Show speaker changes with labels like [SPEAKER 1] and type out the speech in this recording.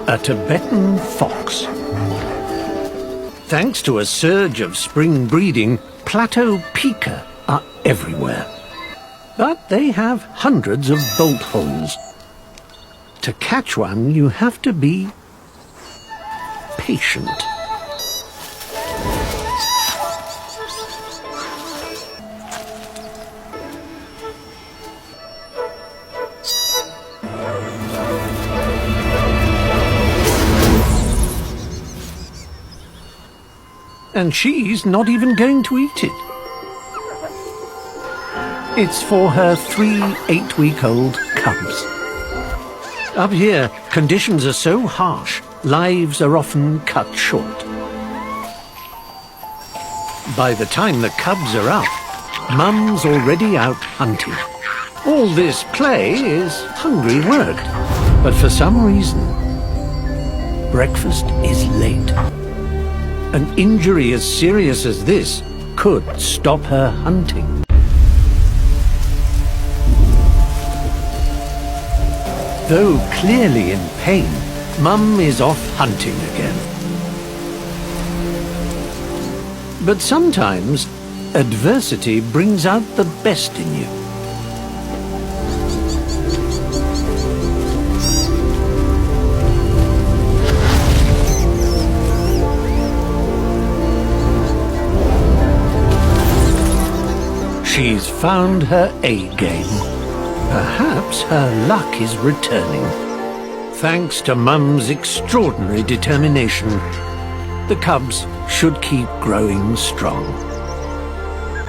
[SPEAKER 1] A Tibetan fox. Thanks to a surge of spring breeding, plateau pika are everywhere. But they have hundreds of bolt holes. To catch one, you have to be patient. And she's not even going to eat it. It's for her 3 8-week-old cubs. Up here, conditions are so harsh, lives are often cut short. By the time the cubs are up, Mum's already out hunting. All this play is hungry work, but for some reason, breakfast is late. An injury as serious as this could stop her hunting. Though clearly in pain, Mum is off hunting again. But sometimes, adversity brings out the best in you. She's found her A-game. Perhaps her luck is returning. Thanks to Mum's extraordinary determination, the cubs should keep growing strong.